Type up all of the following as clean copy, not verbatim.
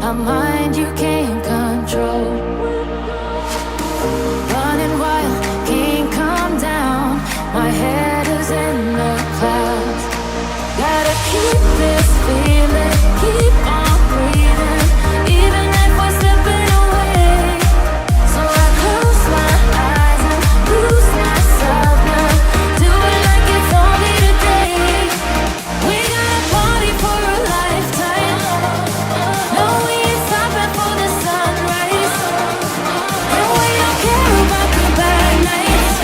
a mind you can't control. Running wild, can't calm down. My head is in the clouds. Gotta keep this feeling, keep on breathing, even if we're slipping away. So I close my eyes and lose myself now. Do it like it's only today. We got a party for a lifetime. No, we ain't stopping for the sunrise. And we don't care about the bad nights.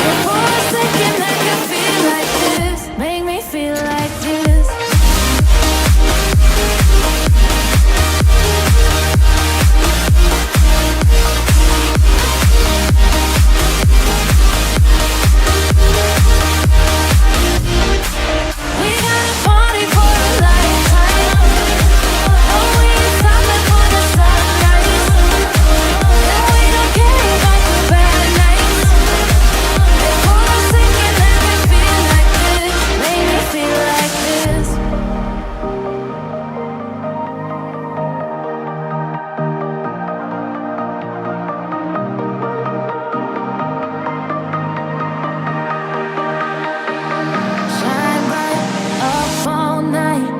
And for a second I can feel like this. Make me feel like this. We got a party for a lifetime. No, we ain't stopping for the sunrise. And we don't care about the bad nights. And for a second I can feel like this. Make me feel like this. Shine bright up all night.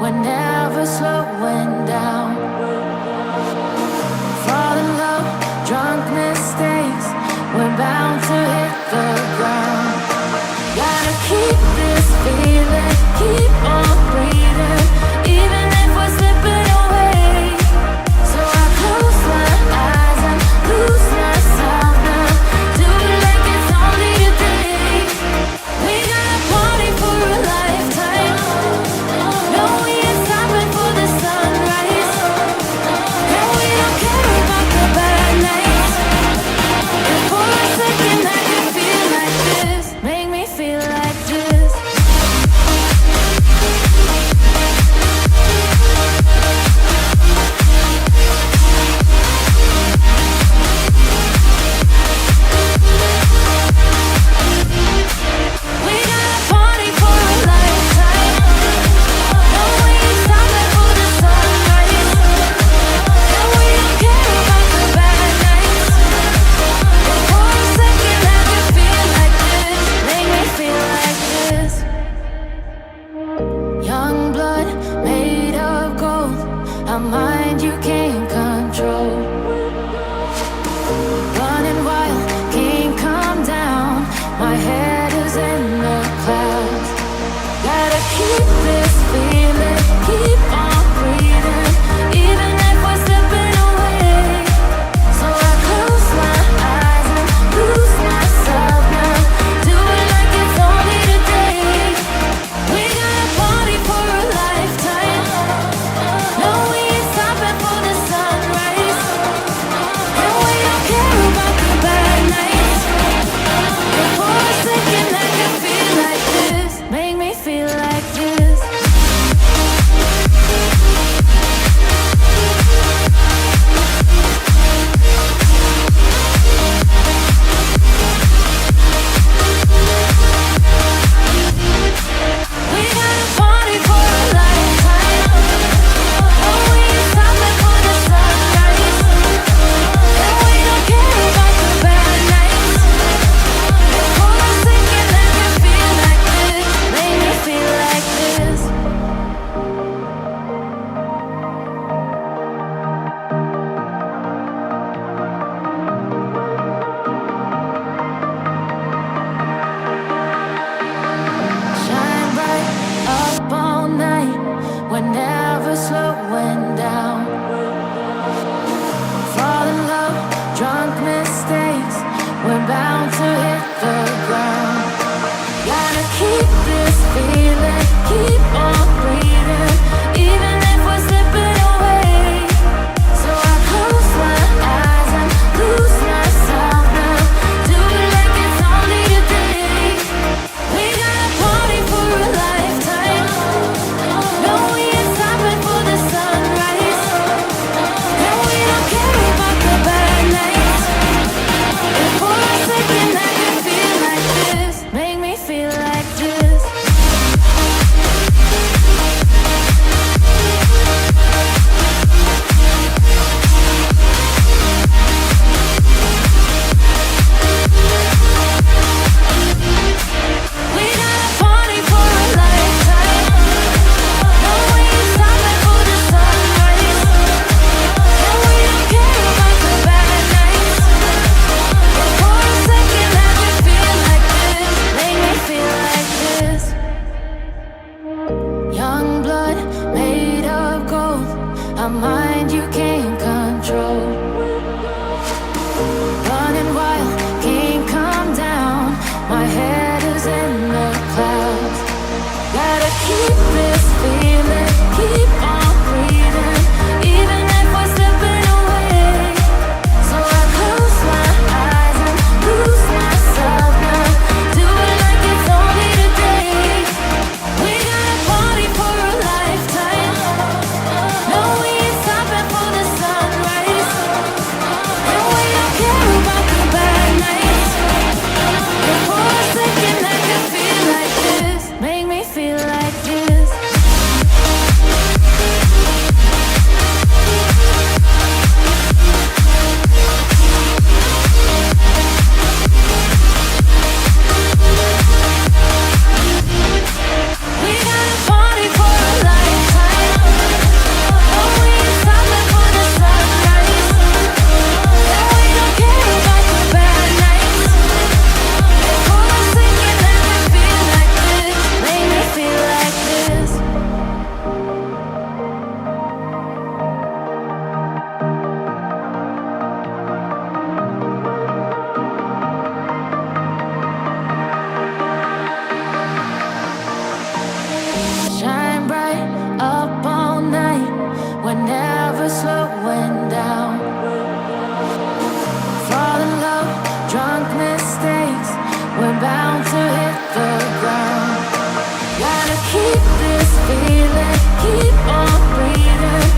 We're never slowing down. Fall in love, drunk mistakes. We're bound to hit the ground. Gotta keep this feeling, keep on breathing, even if we're slipping away. So I close my eyes and lose myself now. Do it like it's only today. We got a party for a lifetime. No, we ain't stopping for the sunrise. And we don't care about the bad nights. And for a second I can feel like this. Make me feel like this. We got a party for a lifetime. No, we ain't stopping for the sunrise. And we don't care about the bad nights. And for a second I can feel like this. Make me feel like this. Young blood made of gold, a mind you can't control. Running wild, can't calm down. My head is in the clouds. Gotta keep this feeling, keep on breathing, even if we're slipping away. So I close my eyes and lose myself now. Do it like it's only today. We got a party for a lifetime. No, we ain't stopping for the sunrise. And we don't care about the bad nights. And for a second I can feel like this. Make me feel like this. keep this feeling, keep on breathing, even if we're slipping away. So I close my eyes and lose myself now. Do it like it's only today. We got a party for a lifetime. No, we ain't stopping for the sunrise. And we don't care about the bad nights. And for a second I can feel like this. Make me feel like this. We got a party for a lifetime. No, we ain't stopping for the sunrise. And we don't care about the bad nights. And for a second I can feel like this. Make me feel like this. Shine bright up all night. We're never slowing down. Fall in love, drunk mistakes. We're bound to hit the ground. Gotta keep this feeling, keep on breathing,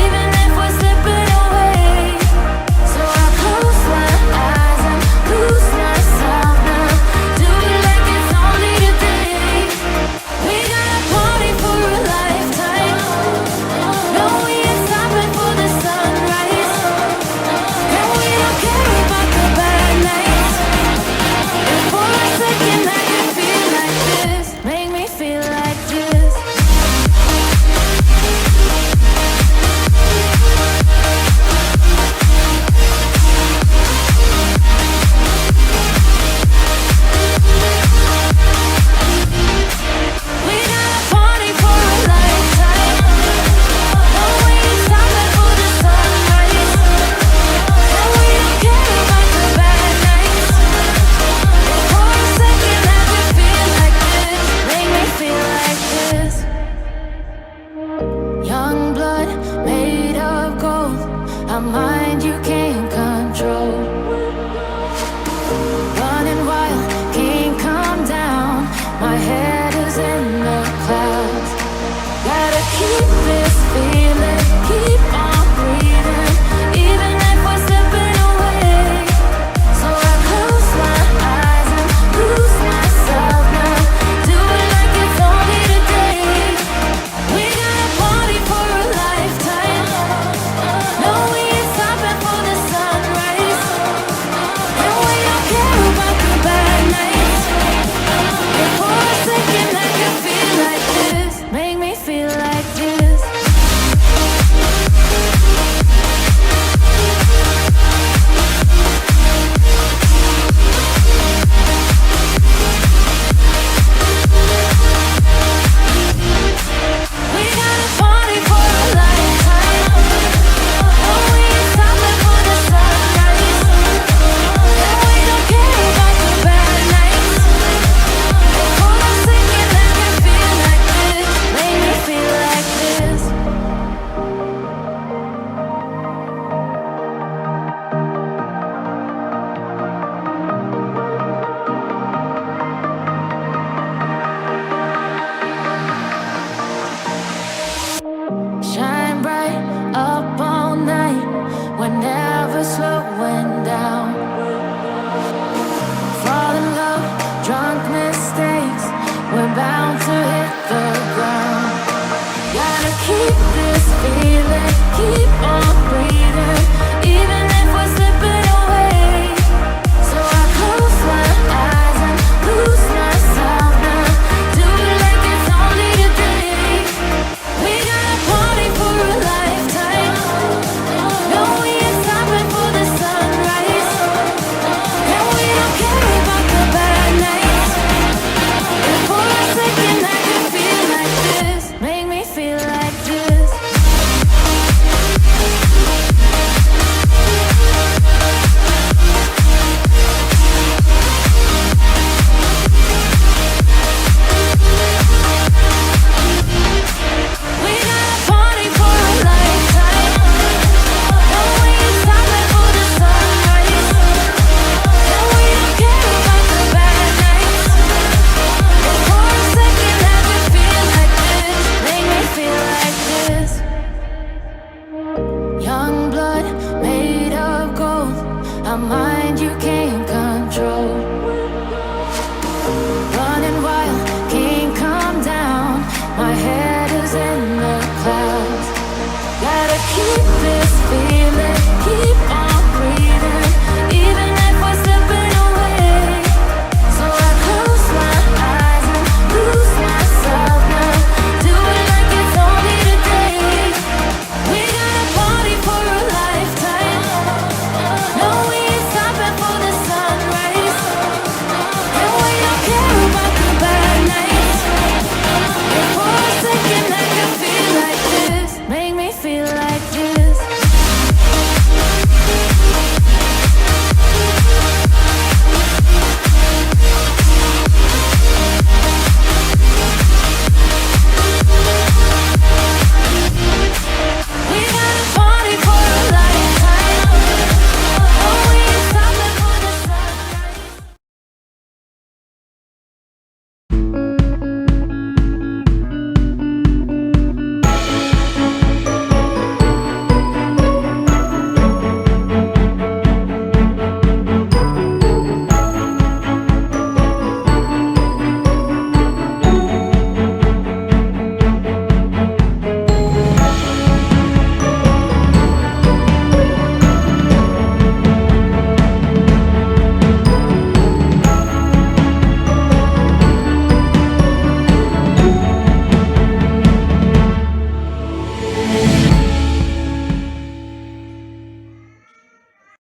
even if we're slipping away. So I close my eyes and lose myself now. Do it like it's only today. We got a party for a lifetime. No, we ain't stopping for the sunrise. And we don't care about the bad nights. And for a second I can feel like this. Make me feel like this. We got a party for a lifetime. No, we ain't stopping for the sunrise. And we don't care about the bad nights. And for a second I can feel like this. Make me feel like this. Young blood made of gold, a mind you can't control. Running wild, can't calm down. My head is in the clouds. Gotta keep this feeling, keep on breathing, even if we're slipping away. So I close my eyes and lose myself now. Do it like it's only today. We got a party for a lifetime. No, we ain't stopping for the sunrise. And we don't care about the bad nights. And for a second I can feel like this. Make me feel like this. We got a party for a lifetime. No, we ain't stopping for the sunrise. And we don't care about the bad nights. And for a second I can feel like this. Make me feel like this. Shine bright up all night. We're never slowing down. Fall in love, drunk mistakes. We're bound to hit the ground. Gotta keep this feeling, keep on